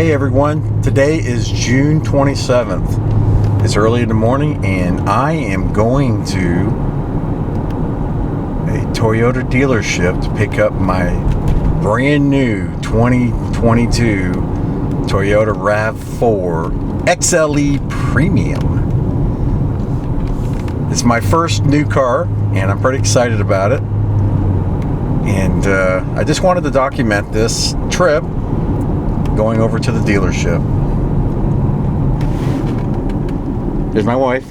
Hey everyone, today is June 27th. It's early in the morning and I am going to a Toyota dealership to pick up my brand new 2022 Toyota RAV4 XLE Premium. It's my first new car and I'm pretty excited about it. And I just wanted to document this trip going over to the dealership. Here's my wife.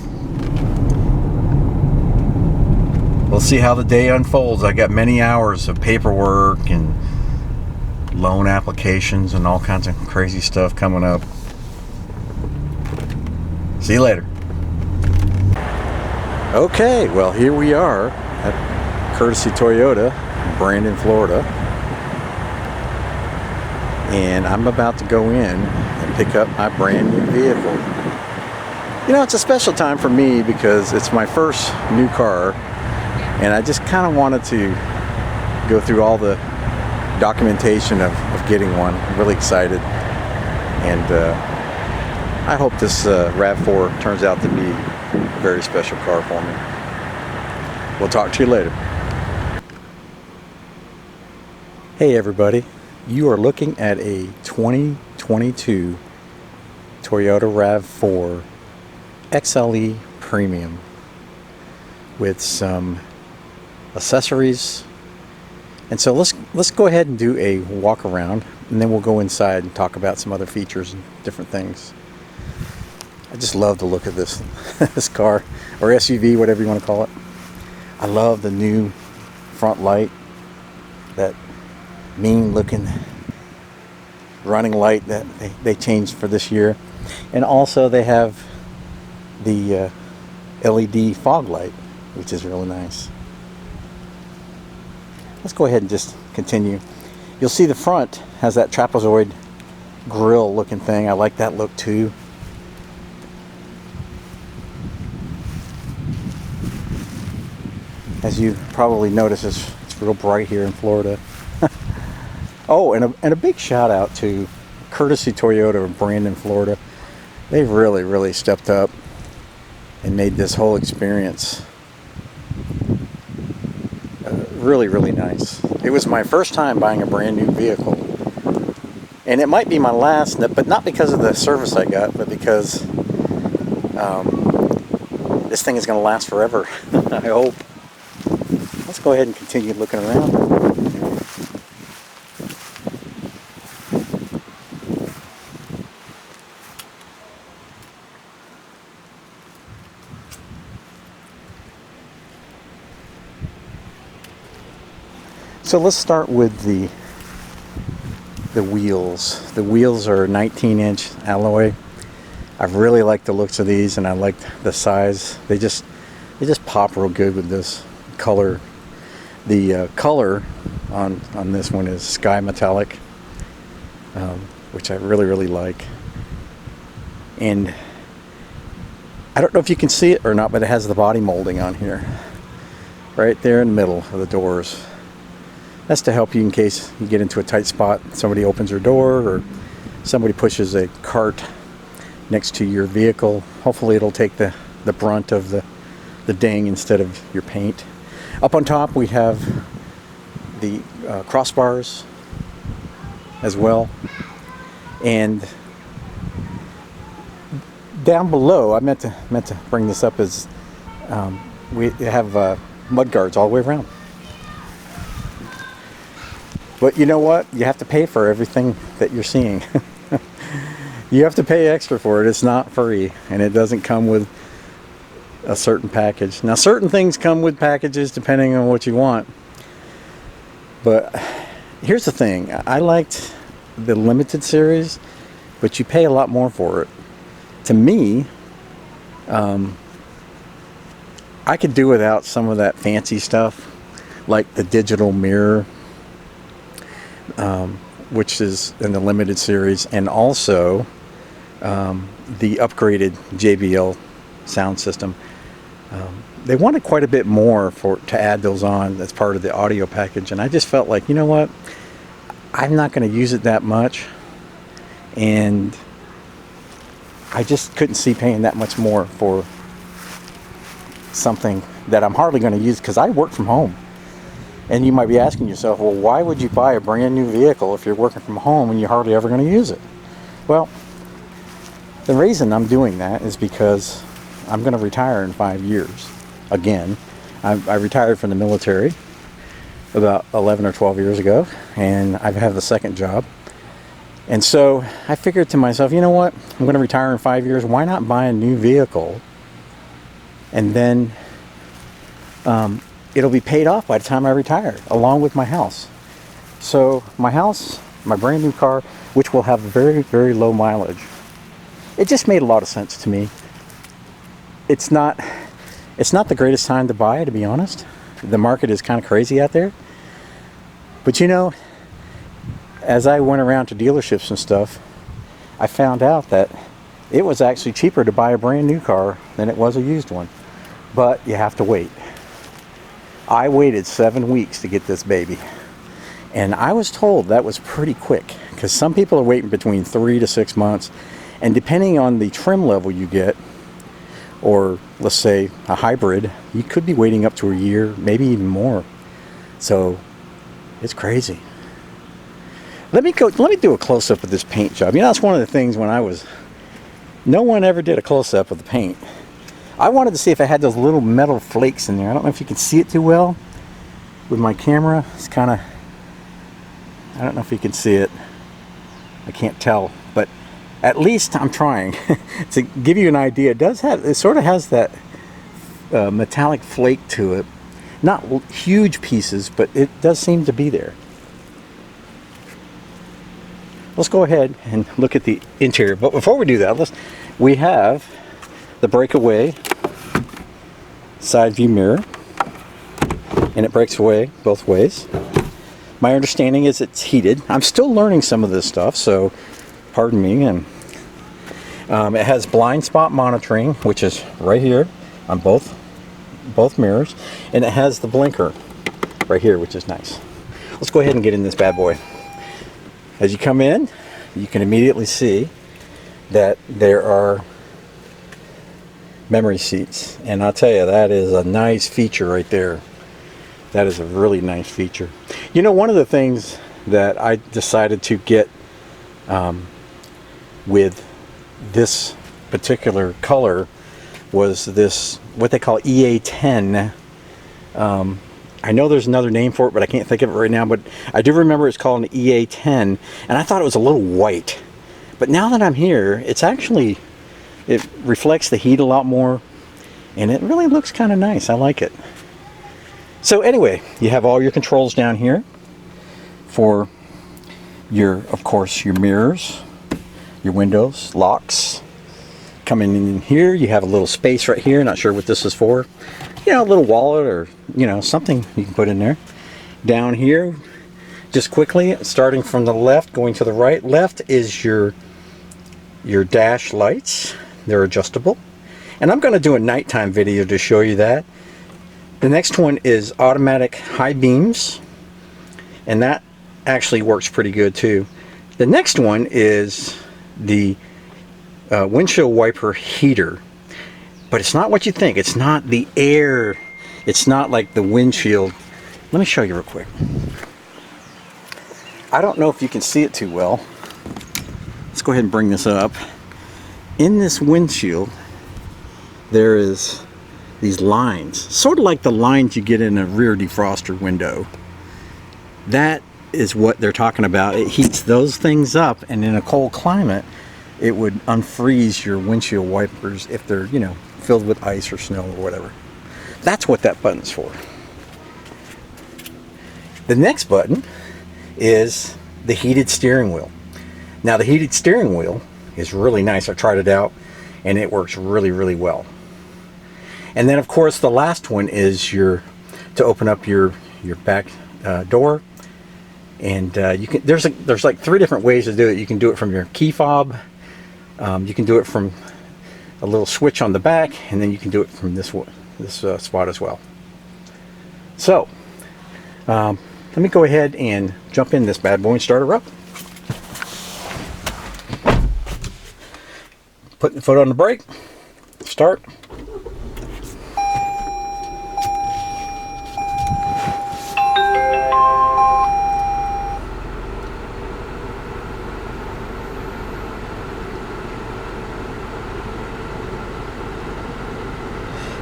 We'll see how the day unfolds. I got many hours of paperwork and loan applications and all kinds of crazy stuff coming up. See you later. Okay, well here we are at Courtesy Toyota, Brandon, Florida. And I'm about to go in and pick up my brand new vehicle. You know, it's a special time for me because it's my first new car and I just kind of wanted to go through all the documentation of getting one. I'm really excited, and I hope this RAV4 turns out to be a very special car for me. We'll talk to you later. Hey everybody. You are looking at a 2022 Toyota RAV4 XLE Premium with some accessories. And so let's go ahead and do a walk around and then we'll go inside and talk about some other features and different things. I just love the look of this this car, or SUV, whatever you want to call it. I love the new front light, that mean looking running light that they changed for this year, and also they have the LED fog light, which is really nice. Let's go ahead and just continue. You'll see the front has that trapezoid grill looking thing. I like that look too. As you probably notice, it's real bright here in Florida. Oh, and a big shout out to Courtesy Toyota of Brandon, Florida. They've really stepped up and made this whole experience really nice. It was my first time buying a brand new vehicle, and it might be my last, but not because of the service I got, but because this thing is going to last forever. I hope. Let's go ahead and continue looking around. So let's start with the wheels. The wheels are 19-inch alloy. I really like the looks of these, and I like the size. They just pop real good with this color. The color on this one is sky metallic, which I really like. And I don't know if you can see it or not, but it has the body molding on here, right there in the middle of the doors. That's to help you in case you get into a tight spot, somebody opens their door, or somebody pushes a cart next to your vehicle. Hopefully it'll take the brunt of the ding instead of your paint. Up on top we have the crossbars as well. And down below, I meant to bring this up, is we have mudguards all the way around. But you know what? You have to pay for everything that you're seeing. You have to pay extra for it. It's not free, and it doesn't come with a certain package. Now, certain things come with packages depending on what you want. But here's the thing. I liked the limited series, but you pay a lot more for it. To me, I could do without some of that fancy stuff, like the digital mirror, which is in the limited series, and also the upgraded JBL sound system. They wanted quite a bit more to add those on as part of the audio package, and I just felt like, you know what, I'm not going to use it that much, and I just couldn't see paying that much more for something that I'm hardly going to use, because I work from home. And you might be asking yourself, well, why would you buy a brand new vehicle if you're working from home and you're hardly ever going to use it? Well, the reason I'm doing that is because I'm going to retire in 5 years. Again, I retired from the military about 11 or 12 years ago, and I have the second job. And so I figured to myself, you know what? I'm going to retire in 5 years. Why not buy a new vehicle? And then it'll be paid off by the time I retire, along with my house. So my house, my brand new car, which will have very, very low mileage, it just made a lot of sense to me. It's not the greatest time to buy, to be honest. The market is kind of crazy out there. But you know, as I went around to dealerships and stuff, I found out that it was actually cheaper to buy a brand new car than it was a used one. But you have to wait. I waited 7 weeks to get this baby. And I was told that was pretty quick, because some people are waiting between 3 to 6 months. And depending on the trim level you get, or let's say a hybrid, you could be waiting up to a year, maybe even more. So it's crazy. Let me do a close-up of this paint job. You know, that's one of the things no one ever did a close-up of the paint. I wanted to see if I had those little metal flakes in there. I don't know if you can see it too well with my camera. It's kind of, I don't know if you can see it. I can't tell, but at least I'm trying to give you an idea. It sort of has that metallic flake to it. Not huge pieces, but it does seem to be there. Let's go ahead and look at the interior. But before we do that, we have the breakaway side view mirror, and it breaks away both ways. My understanding is it's heated. I'm still learning some of this stuff, so pardon me. And it has blind spot monitoring, which is right here on both mirrors, and it has the blinker right here, which is nice. Let's go ahead and get in this bad boy. As you come in, you can immediately see that there are memory seats, and I'll tell you, that is a nice feature right there. That is a really nice feature. You know, one of the things that I decided to get with this particular color was this, what they call EA10. I know there's another name for it, but I can't think of it right now, but I do remember it's called an EA10, and I thought it was a little white. But now that I'm here, it reflects the heat a lot more, and it really looks kind of nice. I like it. So anyway, you have all your controls down here for of course, your mirrors, your windows, locks. Coming in here, you have a little space right here. Not sure what this is for. You know, a little wallet or, you know, something you can put in there. Down here, just quickly, starting from the left, going to the right. Left is your dash lights. They're adjustable. And I'm going to do a nighttime video to show you that. The next one is automatic high beams, and that actually works pretty good too. The next one is the windshield wiper heater, but it's not what you think. It's not the air. It's not like the windshield. Let me show you real quick. I don't know if you can see it too well. Let's go ahead and bring this up. In this windshield, there is these lines, sort of like the lines you get in a rear defroster window. That is what they're talking about. It heats those things up, and in a cold climate, it would unfreeze your windshield wipers if they're, you know, filled with ice or snow or whatever. That's what that button's for. The next button is the heated steering wheel. Now, the heated steering wheel is really nice. I tried it out, and it works really, really well. And then, of course, the last one is to open up your back door. And you can there's like 3 different ways to do it. You can do it from your key fob. You can do it from a little switch on the back, and then you can do it from this spot as well. So let me go ahead and jump in this bad boy and start her up. put the foot on the brake, start.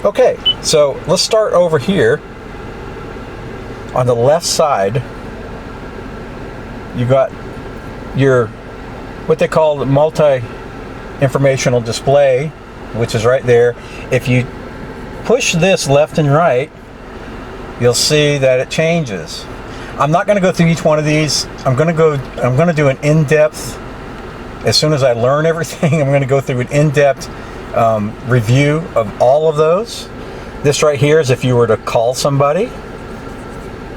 Okay, so let's start over here. On the left side, you got your, what they call the multi-informational display, which is right there. If you push this left and right, you'll see that it changes. I'm not going to go through each one of these. I'm going to do an in-depth, as soon as I learn everything, I'm going to go through an in-depth review of all of those. This right here is if you were to call somebody.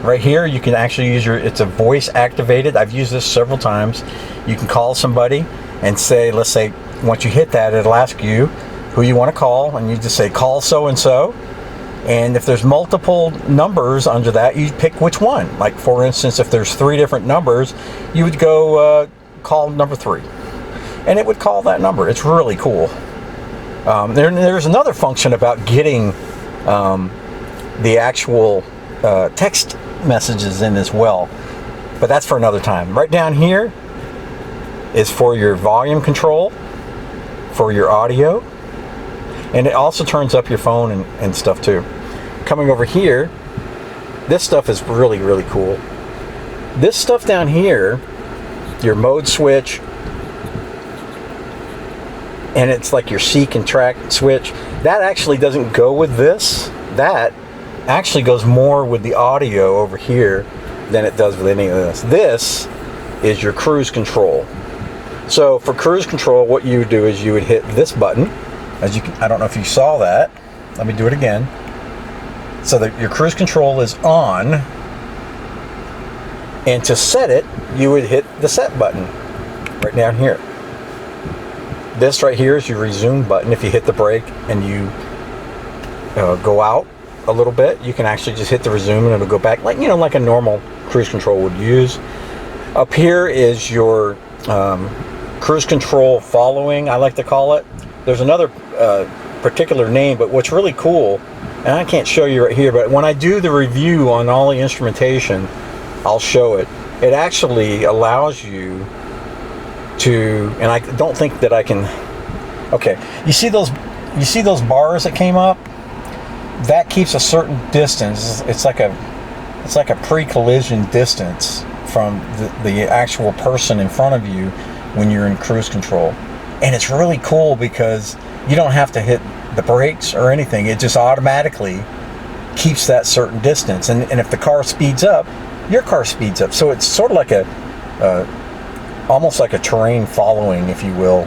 Right here, you can actually use it's a voice activated. I've used this several times. You can call somebody and say, let's say, once you hit that, it'll ask you who you want to call, and you just say, call so-and-so. And if there's multiple numbers under that, you pick which one. Like, for instance, if there's 3 different numbers, you would go call number 3. And it would call that number. It's really cool. There's another function about getting the actual text messages in as well, but that's for another time. Right down here is for your volume control, for your audio, and it also turns up your phone and stuff too. Coming over here, this stuff is really, really cool. This stuff down here, your mode switch, and it's like your seek and track switch, that actually doesn't go with this. That actually goes more with the audio over here than it does with any of this. This is your cruise control. So for cruise control, what you would do is you would hit this button. As you can, I don't know if you saw that. Let me do it again. So that your cruise control is on, and to set it, you would hit the set button right down here. This right here is your resume button. If you hit the brake and you go out a little bit, you can actually just hit the resume and it'll go back, like, you know, like a normal cruise control would use. Up here is your cruise control following, I like to call it. There's another particular name, but what's really cool, and I can't show you right here, but when I do the review on all the instrumentation, I'll show it. It actually allows you to, and I don't think that I can, okay, you see those bars that came up? That keeps a certain distance. It's like a pre-collision distance from the actual person in front of you when you're in cruise control. And it's really cool because you don't have to hit the brakes or anything. It just automatically keeps that certain distance. And if the car speeds up, your car speeds up. So it's sort of like almost like a terrain following, if you will,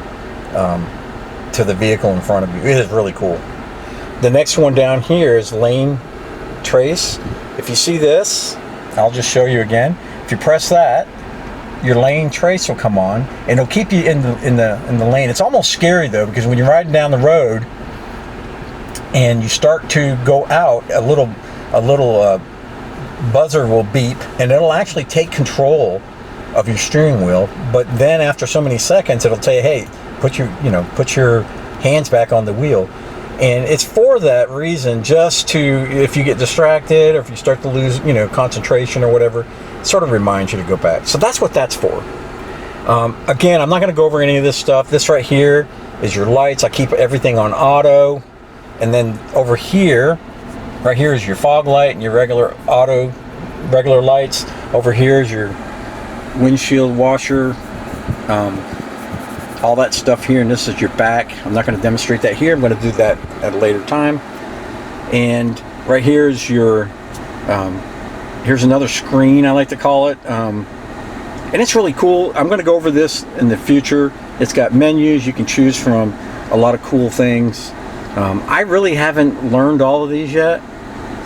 to the vehicle in front of you. It is really cool. The next one down here is lane trace. If you see this, I'll just show you again. If you press that, your lane trace will come on, and it'll keep you in the lane. It's almost scary though, because when you're riding down the road and you start to go out, a little buzzer will beep, and it'll actually take control of your steering wheel. But then after so many seconds, it'll tell you, hey, put your hands back on the wheel. And it's for that reason, just to, if you get distracted or if you start to lose, concentration or whatever, it sort of reminds you to go back. So that's what that's for. Again, I'm not going to go over any of this stuff. This right here is your lights. I keep everything on auto. And then over here, right here is your fog light and your regular lights. Over here is your windshield washer. All that stuff here, and this is your back. I'm not going to demonstrate that here. I'm going to do that at a later time. And right here is your here's another screen, I like to call it, and it's really cool. I'm going to go over this in the future. It's got menus. You can choose from a lot of cool things. I really haven't learned all of these yet,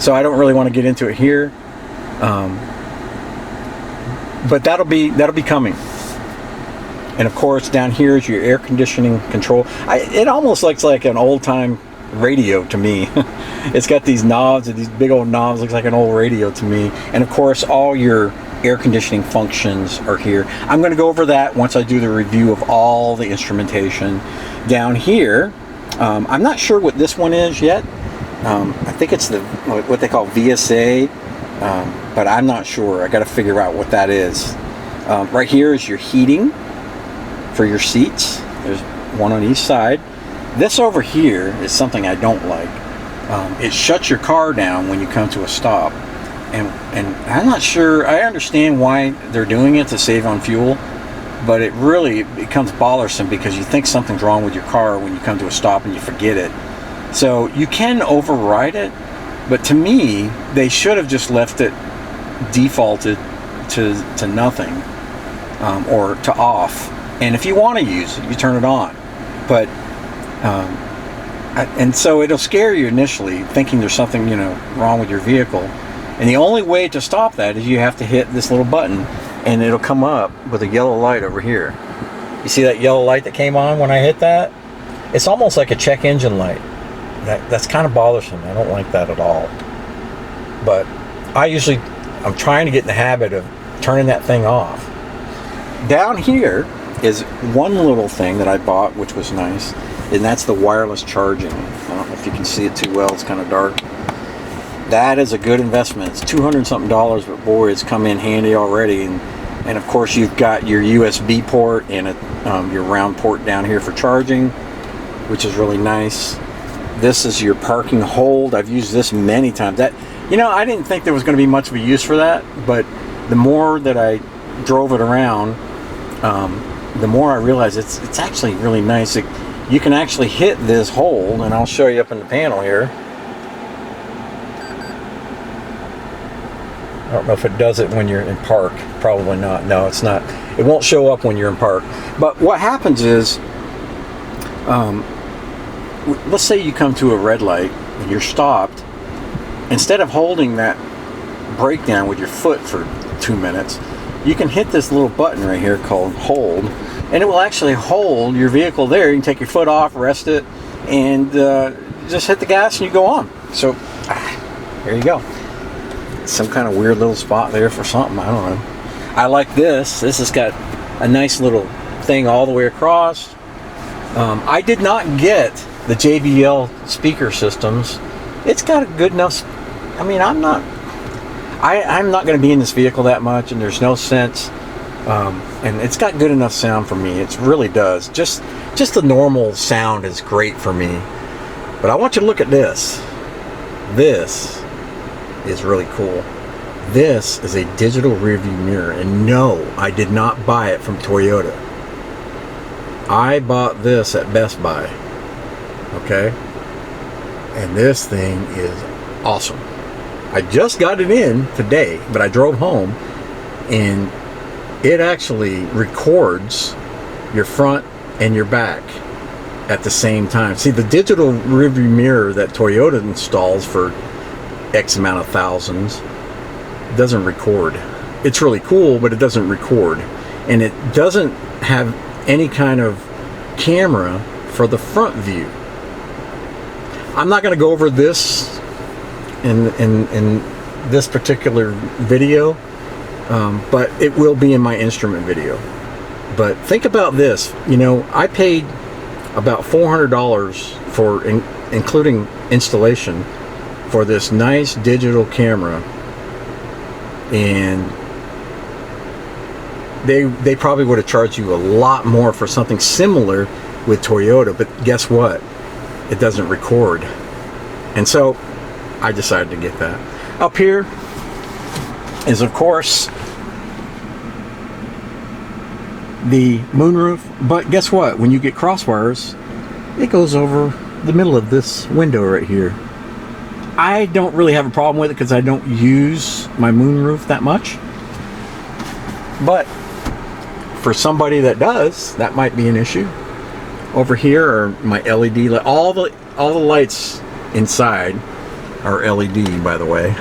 so I don't really want to get into it here, but that'll be coming. And of course, down here is your air conditioning control. It almost looks like an old-time radio to me. It's got these knobs, and these big old knobs. Looks like an old radio to me. And of course, all your air conditioning functions are here. I'm going to go over that once I do the review of all the instrumentation. Down here, I'm not sure what this one is yet. I think it's what they call VSA, but I'm not sure. I got to figure out what that is. Right here is your heating for your seats. There's one on each side. This over here is something I don't like. It shuts your car down when you come to a stop. And I'm not sure, I understand why they're doing it to save on fuel, but it really becomes bothersome because you think something's wrong with your car when you come to a stop and you forget it. So you can override it, but to me, they should have just left it defaulted to nothing, or to off. And if you want to use it, you turn it on. But and so it'll scare you initially, thinking there's something, you know, wrong with your vehicle. And the only way to stop that is you have to hit this little button, and it'll come up with a yellow light over here. You see that yellow light that came on when I hit that? It's almost like a check engine light. That's kind of bothersome. I don't like that at all. But I'm trying to get in the habit of turning that thing off. Down here is one little thing that I bought, which was nice, and that's the wireless charging. I don't know if you can see it too well, it's kind of dark. That is a good investment. It's $200 something, but boy, it's come in handy already. And of course, you've got your USB port and your round port down here for charging, which is really nice. This is your parking hold. I've used this many times. I didn't think there was going to be much of a use for that, but the more that I drove it around, the more I realized it's actually really nice. You can actually hit this hold, and I'll show you up in the panel here. I don't know if it does it when you're in park. Probably not. No, it's not. It won't show up when you're in park. But what happens is, let's say you come to a red light and you're stopped. Instead of holding that brake down with your foot for 2 minutes, you can hit this little button right here called hold, and it will actually hold your vehicle there. You can take your foot off, rest it, and just hit the gas and you go on. So, there you go. Some kind of weird little spot there for something, I don't know. I like this. This has got a nice little thing all the way across. I did not get the JBL speaker systems. It's got a good enough, I'm not going to be in this vehicle that much, and there's no sense, and it's got good enough sound for me. It really does. Just the normal sound is great for me. But I want you to look at this. This is really cool. This is a digital rearview mirror, and no, I did not buy it from Toyota. I bought this at Best Buy. Okay? And this thing is awesome. I just got it in today, but I drove home, and it actually records your front and your back at the same time. See, the digital rearview mirror that Toyota installs for X amount of thousands doesn't record. It's really cool, but it doesn't record, and it doesn't have any kind of camera for the front view. I'm not going to go over this in this particular video, but it will be in my instrument video. But think about this. I paid about $400 for including installation for this nice digital camera, and they probably would have charged you a lot more for something similar with Toyota, but guess what? It doesn't record. And so I decided to get that. Up here is, of course, the moonroof, but guess what? When you get crossbars, it goes over the middle of this window right here. I don't really have a problem with it because I don't use my moonroof that much, but for somebody that does, that might be an issue. Over here are my LED, all the lights inside are LED, by the way.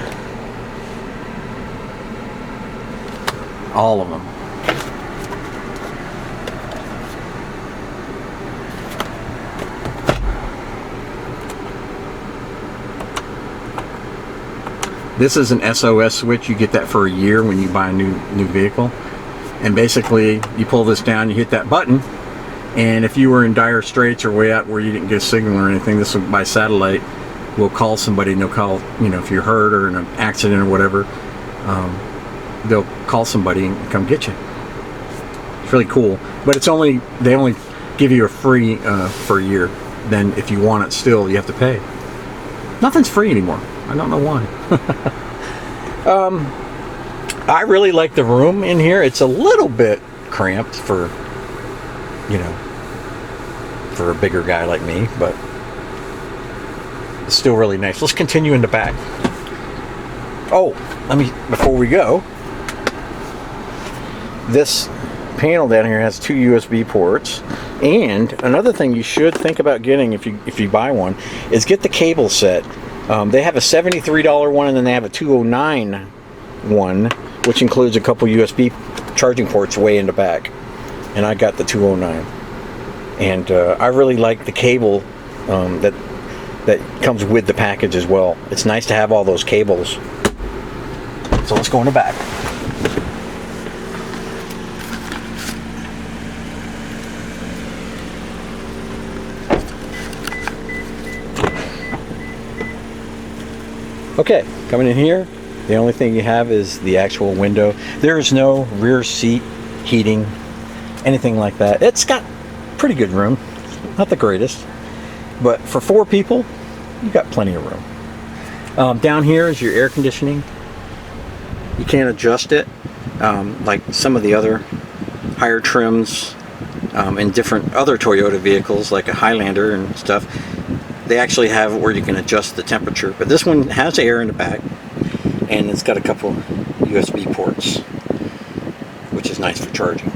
All of them. This is an SOS switch. You get that for a year when you buy a new vehicle. And basically, you pull this down, you hit that button, and if you were in dire straits or way out where you didn't get a signal or anything, this will, by satellite, will call somebody, and they'll call, you know, if you're hurt or in an accident or whatever, they'll call somebody and come get you. It's really cool. But it's only, they only give you a free for a year. Then if you want it still, you have to pay. Nothing's free anymore. I don't know why. I really like the room in here. It's a little bit cramped for, you know, for a bigger guy like me, but it's still really nice. Let's continue in the back. Oh, let me, before we go, this panel down here has 2 USB ports. And another thing you should think about getting if you buy one is get the cable set. They have a $73 one, and then they have a $209 one, which includes a couple USB charging ports way in the back. And I got the $209. And I really like the cable that comes with the package as well. It's nice to have all those cables. So let's go in the back. Okay, coming in here, the only thing you have is the actual window. There is no rear seat heating, anything like that. It's got pretty good room, not the greatest, but for 4 people, you got plenty of room. Down here is your air conditioning. You can't adjust it like some of the other higher trims in different other Toyota vehicles, like a Highlander and stuff. They actually have where you can adjust the temperature, but this one has air in the back, and it's got a couple USB ports, which is nice for charging.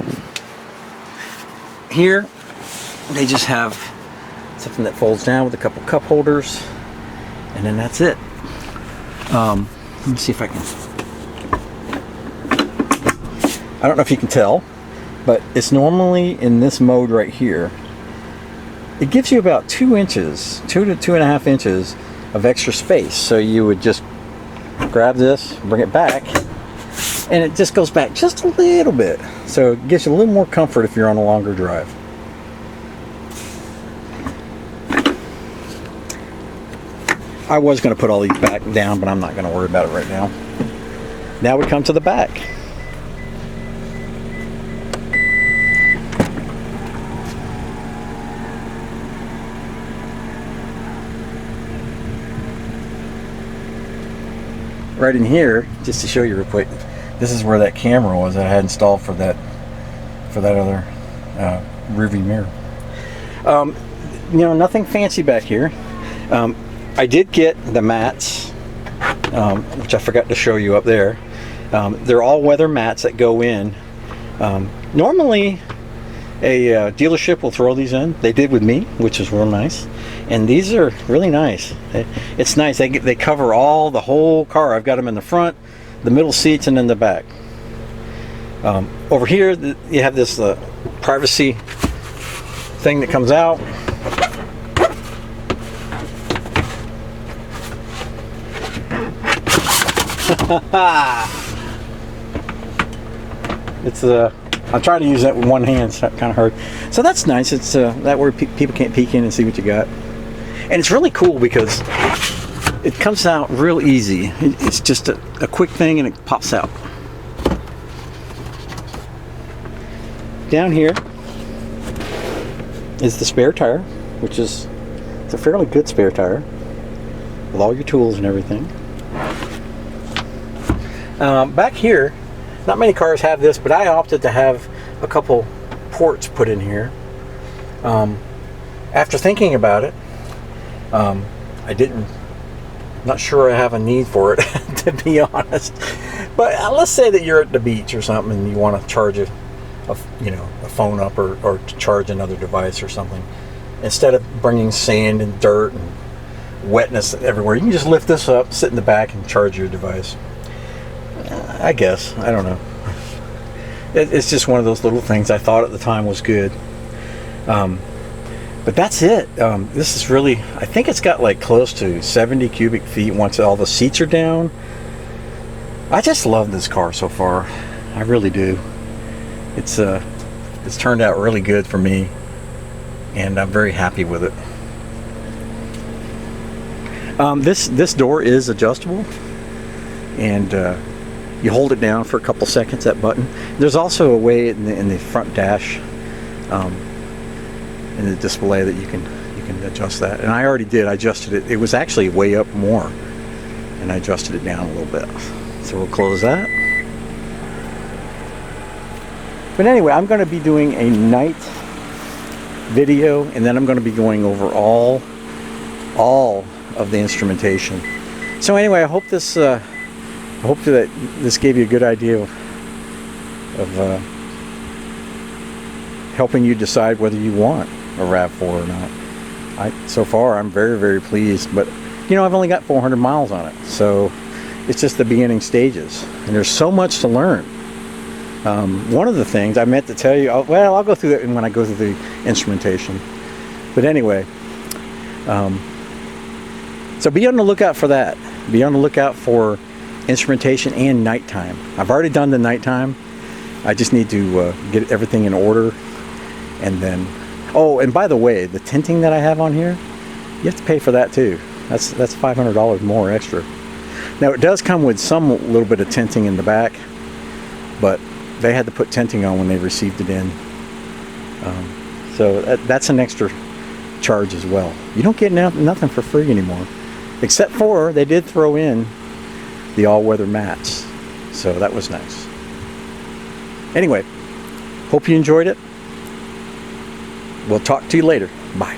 Here, they just have something that folds down with a couple cup holders, and then that's it. Let me see if I can. I don't know if you can tell, but it's normally in this mode right here. It gives you about 2 inches, 2 to 2.5 inches of extra space. So you would just grab this, bring it back, and it just goes back just a little bit. So it gives you a little more comfort if you're on a longer drive. I was going to put all these back down, but I'm not going to worry about it right now. Now we come to the back. Right in here, just to show you real quick, this is where that camera was that I had installed for that other rearview mirror. You know, nothing fancy back here. I did get the mats, which I forgot to show you up there. They're all weather mats that go in. Normally, a dealership will throw these in. They did with me, which is real nice. And these are really nice. It's nice. They cover the whole car. I've got them in the front, the middle seats, and in the back. Over here, you have this privacy thing that comes out. It's I'm trying to use that with one hand, so it kind of hurt. So that's nice. It's that where people can't peek in and see what you got. And it's really cool because it comes out real easy. It's just a quick thing, and it pops out. Down here is the spare tire, which is it's a fairly good spare tire with all your tools and everything. Back here, not many cars have this, but I opted to have a couple ports put in here. After thinking about it, not sure I have a need for it, to be honest. But let's say that you're at the beach or something and you want to charge a phone up or to charge another device or something. Instead of bringing sand and dirt and wetness everywhere, you can just lift this up, sit in the back, and charge your device. I guess. I don't know. It's just one of those little things I thought at the time was good. But that's it. This is really, I think it's got like close to 70 cubic feet once all the seats are down. I just love this car so far. I really do. It's turned out really good for me, and I'm very happy with it. This door is adjustable, and you hold it down for a couple seconds, that button. There's also a way in the front dash, in the display, that you can adjust that. And I already did. I adjusted it. It was actually way up more, and I adjusted it down a little bit. So we'll close that. But anyway, I'm going to be doing a night video, and then I'm going to be going over all of the instrumentation. So anyway, I hope that this gave you a good idea of helping you decide whether you want a RAV4 or not. So far, I'm very, very pleased, but you know, I've only got 400 miles on it, so it's just the beginning stages, and there's so much to learn. One of the things I meant to tell you, well, I'll go through it when I go through the instrumentation. But anyway, so be on the lookout for that. Be on the lookout for instrumentation and nighttime. I've already done the nighttime. I just need to get everything in order, and then, oh, and by the way, the tinting that I have on here, you have to pay for that too. That's $500 more extra. Now, it does come with some little bit of tinting in the back, but they had to put tinting on when they received it in. So that's an extra charge as well. You don't get nothing for free anymore, except for they did throw in the all-weather mats, so that was nice. Anyway, hope you enjoyed it. We'll talk to you later. Bye.